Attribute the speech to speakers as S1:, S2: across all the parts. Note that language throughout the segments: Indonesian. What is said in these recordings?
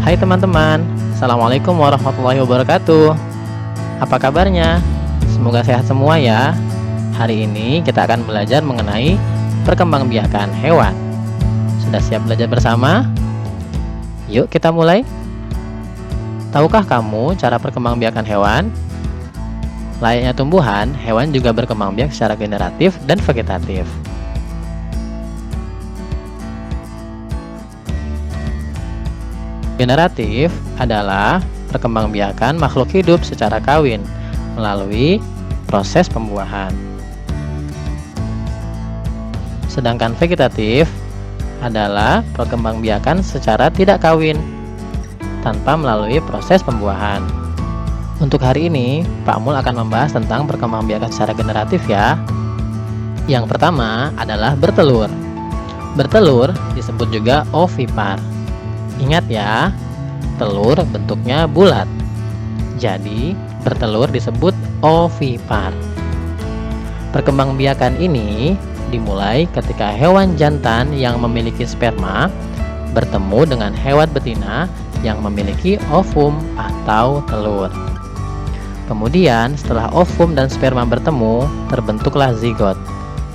S1: Hai teman-teman, Assalamualaikum warahmatullahi wabarakatuh. Apa kabarnya? Semoga sehat semua ya. Hari ini kita akan belajar mengenai perkembangbiakan hewan. Sudah siap belajar bersama? Yuk kita mulai. Tahukah kamu cara perkembangbiakan hewan? Layaknya tumbuhan, hewan juga berkembang biak secara generatif dan vegetatif. Generatif adalah perkembangbiakan makhluk hidup secara kawin melalui proses pembuahan. Sedangkan vegetatif adalah perkembangbiakan secara tidak kawin tanpa melalui proses pembuahan. Untuk hari ini, Pak Mul akan membahas tentang perkembangbiakan secara generatif ya. Yang pertama adalah bertelur. Bertelur disebut juga ovipar. Ingat ya, telur bentuknya bulat. Jadi, bertelur disebut ovipar. Perkembangbiakan ini dimulai ketika hewan jantan yang memiliki sperma bertemu dengan hewan betina yang memiliki ovum atau telur. Kemudian, setelah ovum dan sperma bertemu, terbentuklah zigot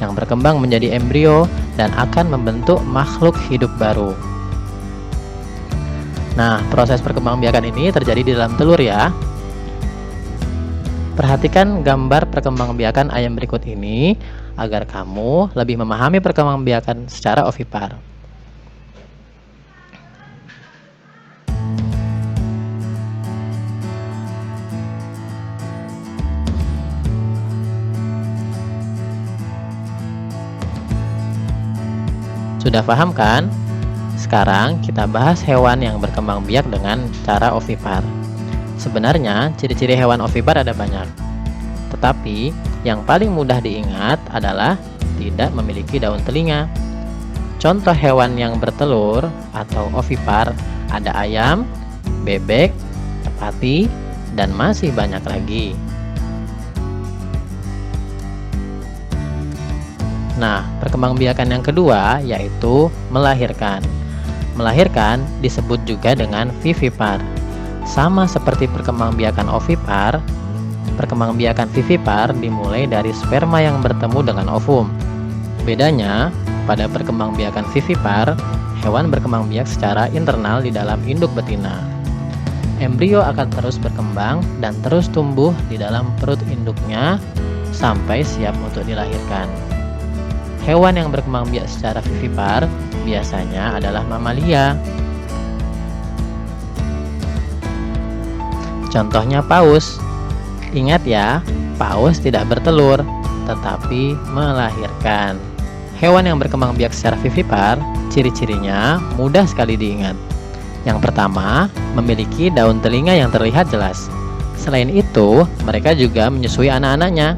S1: yang berkembang menjadi embrio dan akan membentuk makhluk hidup baru. Nah, proses perkembangbiakan ini terjadi di dalam telur ya. Perhatikan gambar perkembangbiakan ayam berikut ini agar kamu lebih memahami perkembangbiakan secara ovipar. Sudah paham kan? Sekarang kita bahas hewan yang berkembang biak dengan cara ovipar. Sebenarnya ciri-ciri hewan ovipar ada banyak, tetapi yang paling mudah diingat adalah tidak memiliki daun telinga. Contoh hewan yang bertelur atau ovipar ada ayam, bebek, merpati, dan masih banyak lagi. Nah, perkembangbiakan yang kedua yaitu melahirkan. Melahirkan disebut juga dengan vivipar. Sama seperti perkembangbiakan ovipar, perkembangbiakan vivipar dimulai dari sperma yang bertemu dengan ovum. Bedanya, pada perkembangbiakan vivipar, hewan berkembang biak secara internal di dalam induk betina. Embrio akan terus berkembang dan terus tumbuh di dalam perut induknya sampai siap untuk dilahirkan. Hewan yang berkembang biak secara vivipar biasanya adalah mamalia. Contohnya paus. Ingat ya, paus tidak bertelur, tetapi melahirkan. Hewan yang berkembang biak secara vivipar, ciri-cirinya mudah sekali diingat. Yang pertama, memiliki daun telinga yang terlihat jelas. Selain itu, mereka juga menyusui anak-anaknya.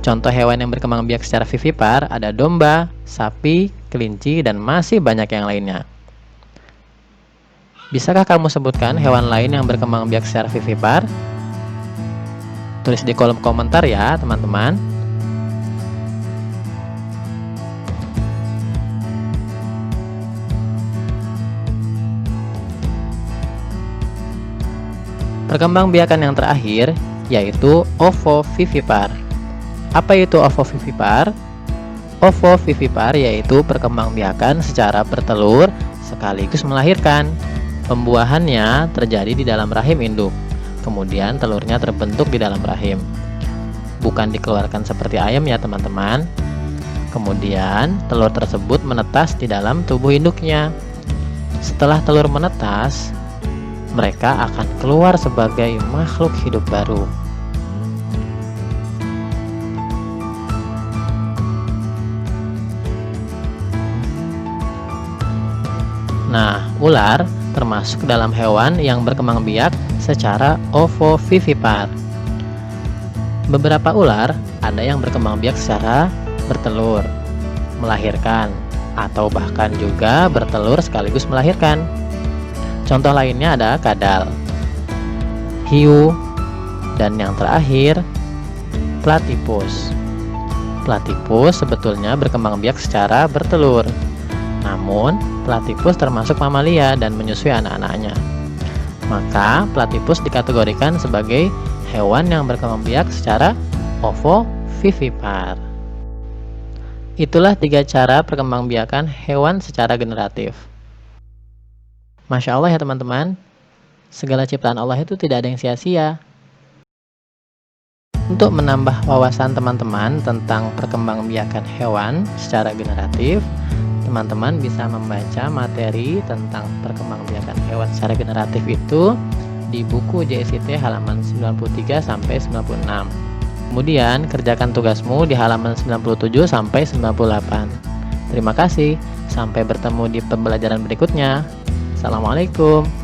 S1: Contoh hewan yang berkembang biak secara vivipar ada domba, sapi, kelinci, dan masih banyak yang lainnya. Bisakah kamu sebutkan hewan lain yang berkembang biak secara vivipar? Tulis di kolom komentar ya, teman-teman. Perkembangbiakan yang terakhir yaitu ovovivipar. Apa itu ovovivipar? Ovovivipar yaitu perkembangbiakan secara bertelur sekaligus melahirkan. Pembuahannya terjadi di dalam rahim induk. Kemudian telurnya terbentuk di dalam rahim. Bukan dikeluarkan seperti ayam ya teman-teman. Kemudian telur tersebut menetas di dalam tubuh induknya. Setelah telur menetas, mereka akan keluar sebagai makhluk hidup baru. Nah, ular termasuk dalam hewan yang berkembang biak secara ovovivipar. Beberapa ular ada yang berkembang biak secara bertelur, melahirkan, atau bahkan juga bertelur sekaligus melahirkan. Contoh lainnya ada kadal, hiu, dan yang terakhir platypus. Platypus sebetulnya berkembang biak secara bertelur. Namun, platypus termasuk mamalia dan menyusui anak-anaknya. Maka platypus dikategorikan sebagai hewan yang berkembang biak secara ovovivipar. Itulah 3 cara perkembangbiakan hewan secara generatif. Masya Allah ya teman-teman, segala ciptaan Allah itu tidak ada yang sia-sia. Untuk menambah wawasan teman-teman tentang perkembangbiakan hewan secara generatif, teman-teman bisa membaca materi tentang perkembangbiakan hewan secara generatif itu di buku JSIT halaman 93 sampai 96. Kemudian kerjakan tugasmu di halaman 97 sampai 98. Terima kasih, sampai bertemu di pembelajaran berikutnya. Assalamualaikum.